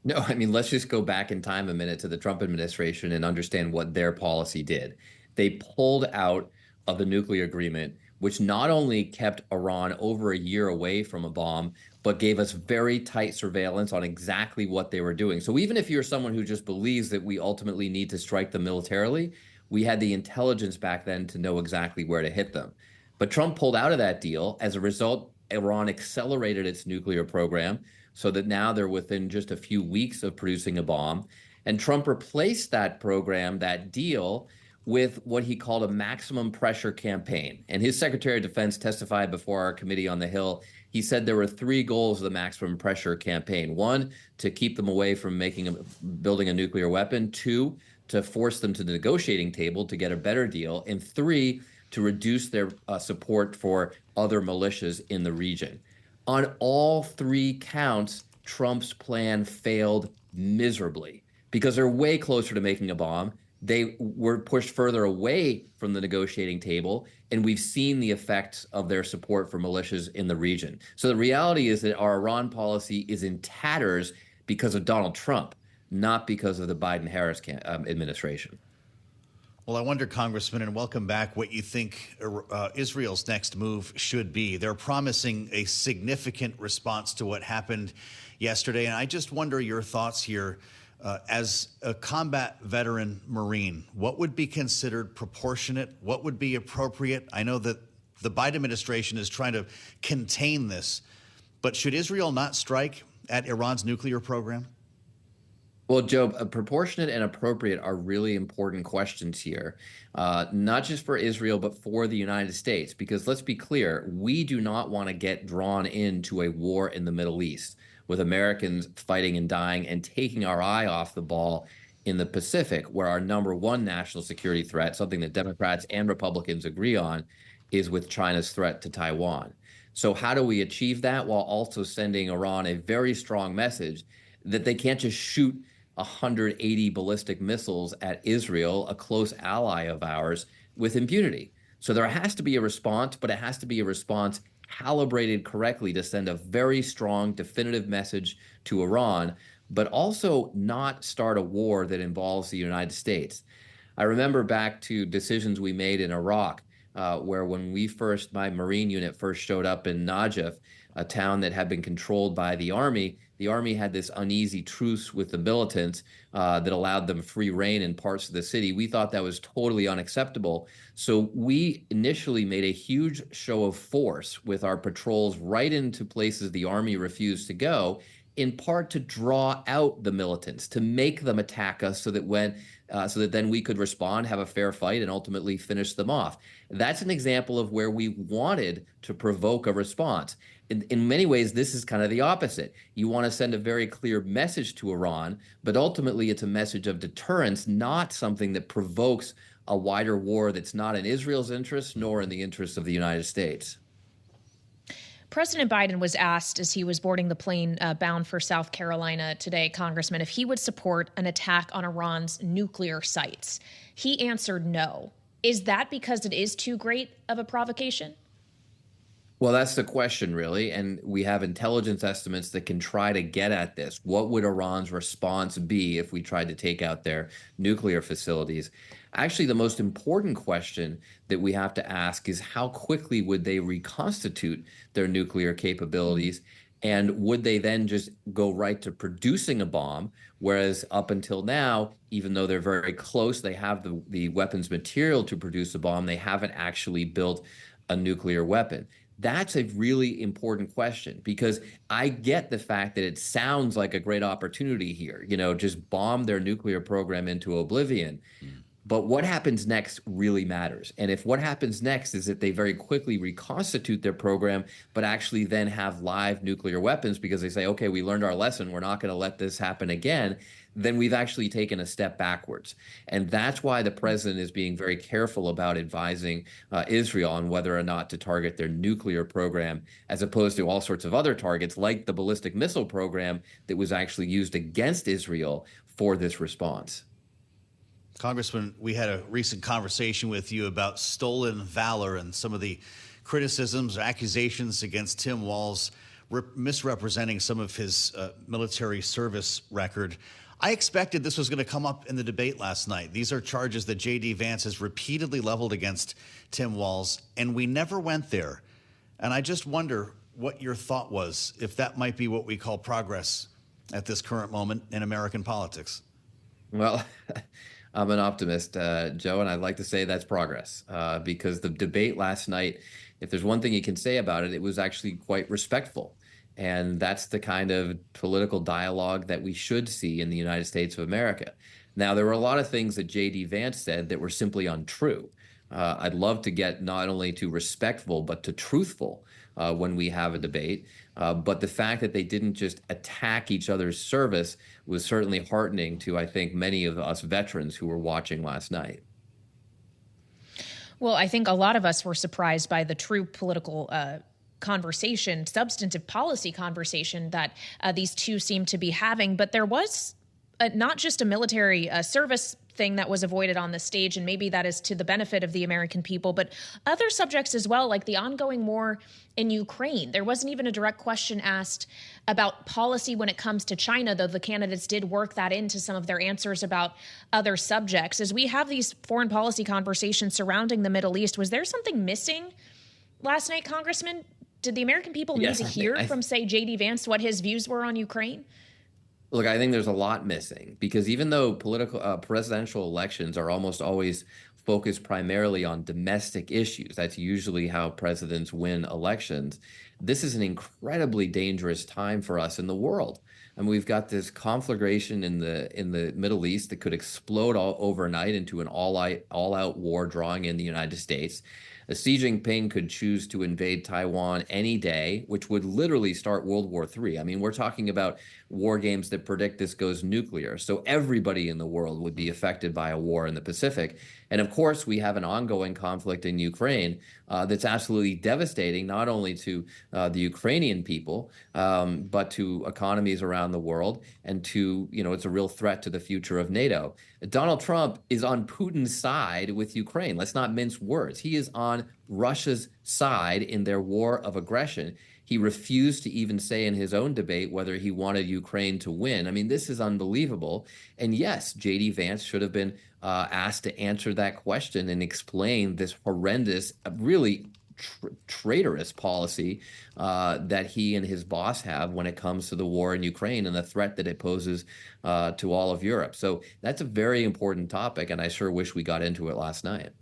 No, I mean, let's just go back in time a minute to the Trump administration and understand what their policy did. They pulled out of the nuclear agreement, which not only kept Iran over a year away from a bomb, but gave us very tight surveillance on exactly what they were doing. So even if you're someone who just believes that we ultimately need to strike them militarily, we had the intelligence back then to know exactly where to hit them. But Trump pulled out of that deal. As a result, Iran accelerated its nuclear program so that now they're within just a few weeks of producing a bomb. And Trump replaced that program, that deal, with what he called a maximum pressure campaign. And his Secretary of Defense testified before our committee on the Hill. He said there were three goals of the maximum pressure campaign. One, to keep them away from building a nuclear weapon. Two, to force them to the negotiating table to get a better deal. And three, to reduce their support for other militias in the region. On all three counts, Trump's plan failed miserably because they're way closer to making a bomb. They were pushed further away from the negotiating table, and we've seen the effects of their support for militias in the region. So the reality is that our Iran policy is in tatters because of Donald Trump, not because of the Biden-Harris administration. Well, I wonder, Congressman, and welcome back, what you think Israel's next move should be. They're promising a significant response to what happened yesterday. And I just wonder your thoughts here. As a combat veteran Marine, what would be considered proportionate? What would be appropriate? I know that the Biden administration is trying to contain this, but should Israel not strike at Iran's nuclear program? Well, Joe, proportionate and appropriate are really important questions here, not just for Israel, but for the United States. Because let's be clear, we do not want to get drawn into a war in the Middle East with Americans fighting and dying and taking our eye off the ball in the Pacific, where our number one national security threat, something that Democrats and Republicans agree on, is with China's threat to Taiwan. So how do we achieve that while also sending Iran a very strong message that they can't just shoot 180 ballistic missiles at Israel, a close ally of ours, with impunity? So there has to be a response, but it has to be a response calibrated correctly to send a very strong, definitive message to Iran, but also not start a war that involves the United States. I remember back to decisions we made in Iraq, where when my Marine unit first showed up in Najaf, a town that had been controlled by the Army had this uneasy truce with the militants that allowed them free reign in parts of the city. We thought that was totally unacceptable. So we initially made a huge show of force with our patrols right into places the Army refused to go, in part to draw out the militants, to make them attack us so that then we could respond, have a fair fight, and ultimately finish them off. That's an example of where we wanted to provoke a response. In many ways, this is kind of the opposite. You want to send a very clear message to Iran, but ultimately it's a message of deterrence, not something that provokes a wider war that's not in Israel's interest nor in the interests of the United States. President Biden was asked as he was boarding the plane bound for South Carolina today, Congressman, if he would support an attack on Iran's nuclear sites. He answered no. Is that because it is too great of a provocation? Well, that's the question, really. And we have intelligence estimates that can try to get at this. What would Iran's response be if we tried to take out their nuclear facilities? Actually, the most important question that we have to ask is how quickly would they reconstitute their nuclear capabilities? And would they then just go right to producing a bomb? Whereas up until now, even though they're very close, they have the weapons material to produce a bomb, they haven't actually built a nuclear weapon. That's a really important question because I get the fact that it sounds like a great opportunity here, just bomb their nuclear program into oblivion. But what happens next really matters. And if what happens next is that they very quickly reconstitute their program, but actually then have live nuclear weapons because they say, okay, we learned our lesson, we're not going to let this happen again, then we've actually taken a step backwards. And that's why the president is being very careful about advising Israel on whether or not to target their nuclear program, as opposed to all sorts of other targets like the ballistic missile program that was actually used against Israel for this response. Congressman, we had a recent conversation with you about stolen valor and some of the criticisms or accusations against Tim Walz misrepresenting some of his military service record. I expected this was going to come up in the debate last night. These are charges that J.D. Vance has repeatedly leveled against Tim Walz, and we never went there. And I just wonder what your thought was, if that might be what we call progress at this current moment in American politics. Well, I'm an optimist, Joe, and I'd like to say that's progress because the debate last night, if there's one thing you can say about it, it was actually quite respectful. And that's the kind of political dialogue that we should see in the United States of America. Now, there were a lot of things that J.D. Vance said that were simply untrue. I'd love to get not only to respectful, but to truthful when we have a debate. But the fact that they didn't just attack each other's service was certainly heartening to, I think, many of us veterans who were watching last night. Well, I think a lot of us were surprised by the true political conversation, substantive policy conversation that these two seem to be having. But there was not just a military service thing that was avoided on the stage, and maybe that is to the benefit of the American people, but other subjects as well, like the ongoing war in Ukraine. There wasn't even a direct question asked about policy when it comes to China, though the candidates did work that into some of their answers about other subjects. As we have these foreign policy conversations surrounding the Middle East, was there something missing last night, Congressman? Did the American people need to hear from, say, J.D. Vance what his views were on Ukraine? Look, I think there's a lot missing because even though presidential elections are almost always focused primarily on domestic issues, that's usually how presidents win elections. This is an incredibly dangerous time for us in the world. And we've got this conflagration in the Middle East that could explode overnight into an all-out war drawing in the United States. Xi Jinping could choose to invade Taiwan any day, which would literally start World War III. I mean, we're talking about war games that predict this goes nuclear. So everybody in the world would be affected by a war in the Pacific. And of course, we have an ongoing conflict in Ukraine that's absolutely devastating, not only to the Ukrainian people, but to economies around the world and to, it's a real threat to the future of NATO. Donald Trump is on Putin's side with Ukraine. Let's not mince words. He is on Russia's side in their war of aggression. He refused to even say in his own debate whether he wanted Ukraine to win. I mean, this is unbelievable. And yes, J.D. Vance should have been asked to answer that question and explain this horrendous, really traitorous policy that he and his boss have when it comes to the war in Ukraine and the threat that it poses to all of Europe. So that's a very important topic, and I sure wish we got into it last night.